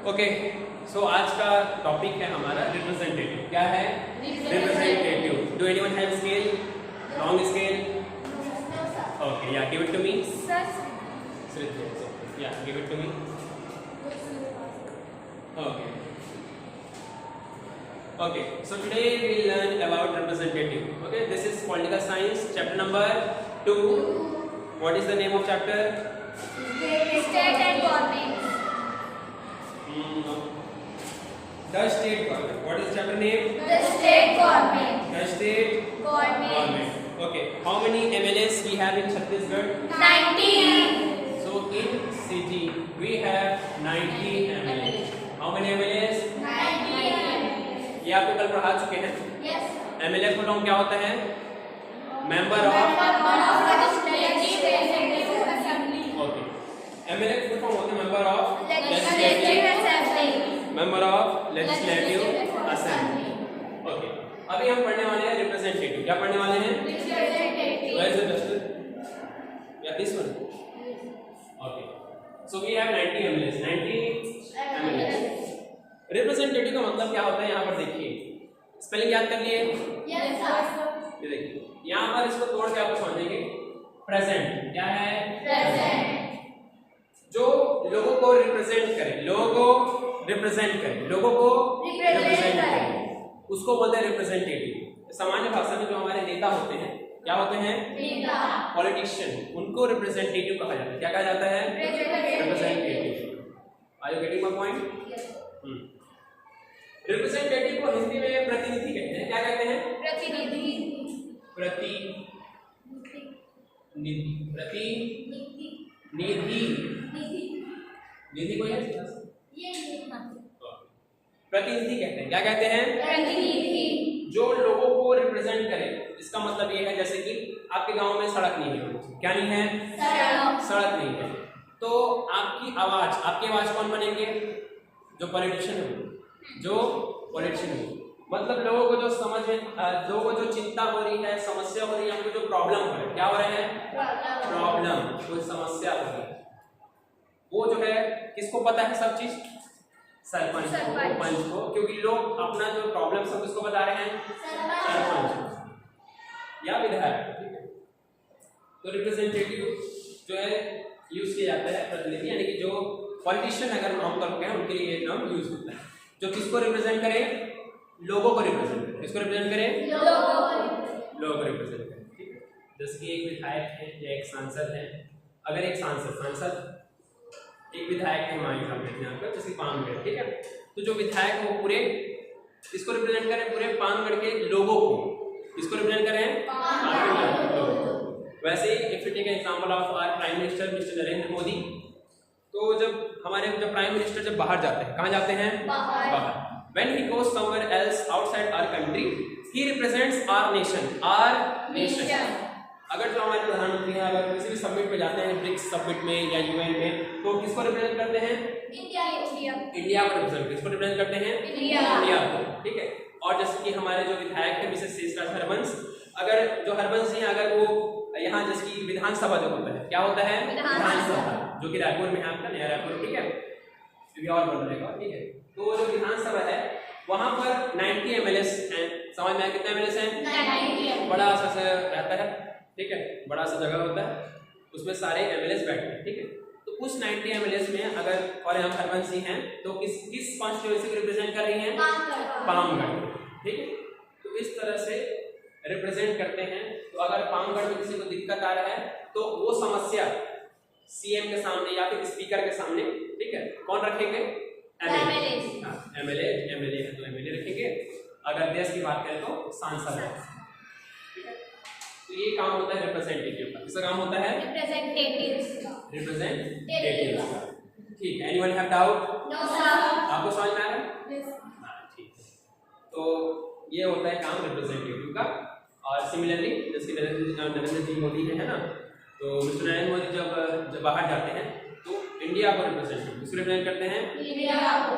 Okay, सो आज का topic है हमारा रिप्रेजेंटेटिव। क्या है? Representative. Do anyone have scale? Long scale? Okay, या गिव इट टू मी। या give it to me. Okay, okay, so today we will learn about representative. Okay, this is political science, chapter number 2. What is the name of chapter? State and government. The state government. What is the chapter name? The state government. The state Government. Okay, how many MLAs we have in Chhattisgarh? 90. So in CG we have 90 MLAs. How many MLAs? 90. ये आपको कल पढ़ा चुके हैं। Yes. MLA full form क्या होता है? Member of. Legislative Assembly. Okay, MLA full form होता है member of Legislative Assembly. Member of legislative assembly. Okay, अभी हम पढ़ने वाले हैं रिप्रेजेंटेटिव। क्या पढ़ने वाले हैं? Representative. Where is the duster? Yeah, this one. Okay, so we have 90 MLAs. 90 MLAs. Representative का मतलब क्या होता है? यहाँ पर देखिए, स्पेलिंग याद कर लिए? Yes, sir. ये देखिए, यहाँ पर इसको तोड़ के आपको समझेंगे। प्रेजेंट क्या है? Present. जो लोगों को रिप्रेजेंट करे, लोगों को रिप्रेजेंट करे, लोगों को रिप्रेजेंट करे, उसको बोलते हैं रिप्रेजेंटेटिव। सामान्य भाषा में जो हमारे नेता होते हैं, क्या होते हैं? नेता. पॉलिटिशियन, उनको रिप्रेजेंटेटिव कहा जाता है। क्या कहा जाता है? Representative. Are you getting my point? Representative को हिंदी में प्रतिनिधि कहते हैं। क्या कहते हैं? प्रतिनिधि. प्रतिनिधि। निधि को प्रतिनिधि कहते हैं। क्या कहते हैं? प्रतिनिधि. जो लोगों को रिप्रेजेंट करे। इसका मतलब ये है, जैसे कि आपके गांव में सड़क नहीं है। क्या नहीं है? सड़क नहीं है, तो आपकी आवाज कौन बनेंगे? जो पॉलिटिशियन है, जो पॉलिटिशियन है। मतलब लोगों को जो समझ में, लोगों को जो चिंता हो रही है, समस्या हो रही है, उनको जो प्रॉब्लम हो रही है, क्या हो रहे हैं? प्रॉब्लम, कोई समस्या हो रही है, वो जो है किसको पता है सब चीज? सरपंच को, क्योंकि लोग अपना जो प्रॉब्लम है किसको बता रहे हैं? सरपंच या विधायक। ठीक है, तो रिप्रेजेंटेटिव जो है यूज किया जाता है प्रतिनिधि, यानी कि जो पॉलिटिशियन अगर आमतौर पर है उनके लिए नाम यूज होता है। जो किसको रिप्रेजेंट करे? लोगों को रिप्रेजेंट करे। किसको रिप्रेजेंट करे? लोगों को रिप्रेजेंट करे। ठीक है, जैसे कि एक विधायक है या एक सांसद है। अगर एक सांसद एक विधायक है, हमारे सामने यहाँ पर जैसे पानगढ़। ठीक है, तो जो विधायक है वो पूरे इसको रिप्रेजेंट करें, पूरे पानगढ़ के लोगों को। इसको रिप्रेजेंट करें पानगढ़ के लोगों को। वैसे ही if you take example of our prime minister mister Narendra Modi, तो जब प्राइम मिनिस्टर जब बाहर जाते हैं, कहाँ जाते हैं? बाहर। When he goes somewhere else outside our country, he represents our nation. अगर जो हमारे प्रधानमंत्री हैं, अगर किसी भी समिट में जाते हैं, ब्रिक्स समिट में या यूएन में, तो किसको रिप्रेजेंट करते हैं? इंडिया को रिप्रेजेंट। किसको रिप्रेजेंट करते हैं? इंडिया को। ठीक है, और जैसे कि हमारे जो विधायक है मिसेस शेषराज हरबंस, अगर जो हरबंस जी अगर वो यहाँ जैसे कि विधानसभा जो होता है, क्या होता है? विधानसभा, जो कि रायपुर में है, आपका नया रायपुर। ठीक है, ये और बन रहेगा। ठीक है, तो जो विधानसभा है वहां पर 90 MLAs हैं। समझ में आया कितने MLAs हैं? 90। बड़ा सा रहता है। ठीक है, बड़ा सा जगह होता है, उसमें सारे MLAs बैठते हैं। ठीक है, तो उस 90 MLAs में अगर और यहाँ हरबंस सिंह हैं, तो किस कॉन्स्टिट्यूएंसी को रिप्रेजेंट कर रही हैं? पामगढ़। ठीक है, तो इस तरह से रिप्रेजेंट करते हैं। तो अगर पामगढ़ में किसी को दिक्कत आ रहा है, तो वो समस्या CM के सामने या फिर स्पीकर के सामने, ठीक है, कौन रखेंगे? MLA है तो MLA रखेंगे। अगर देश की बात करें तो सांसद है। ठीक है, तो ये काम होता है रिप्रेजेंटेटिव का। किसका काम होता है? रिप्रेजेंटेटिव का। ठीक है, anyone have doubt? No sir. आपको समझ में आ रहा है? ठीक है, तो ये होता है काम रिप्रेजेंटेटिव का। और सिमिलरली जैसे नरेंद्र जी मोदी है ना, तो मिस्टर नरेंद्र मोदी जब बाहर जाते हैं तो इंडिया को रिप्रेजेंट करते हैं? इंडिया को।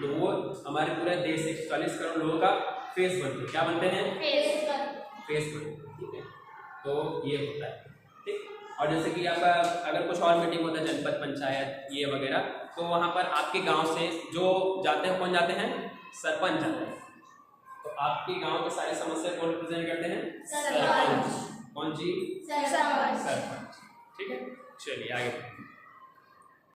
तो वो हमारे पूरे देश 140 करोड़ लोगों का फेस बनते हैं। क्या बनते हैं? फेस बनते हैं। ठीक है, तो ये होता है। ठीक, और जैसे कि आपका अगर कुछ और मीटिंग होता है जनपद पंचायत ये वगैरह, तो वहाँ पर आपके गांव से जो जाते हैं, कौन जाते हैं? सरपंच जाते हैं। तो आपके गांव के सारी समस्या कौन रिप्रेजेंट करते हैं? सरपंच। कौन जी? सरपंच। सरपंच। ठीक है, चलिए आगे।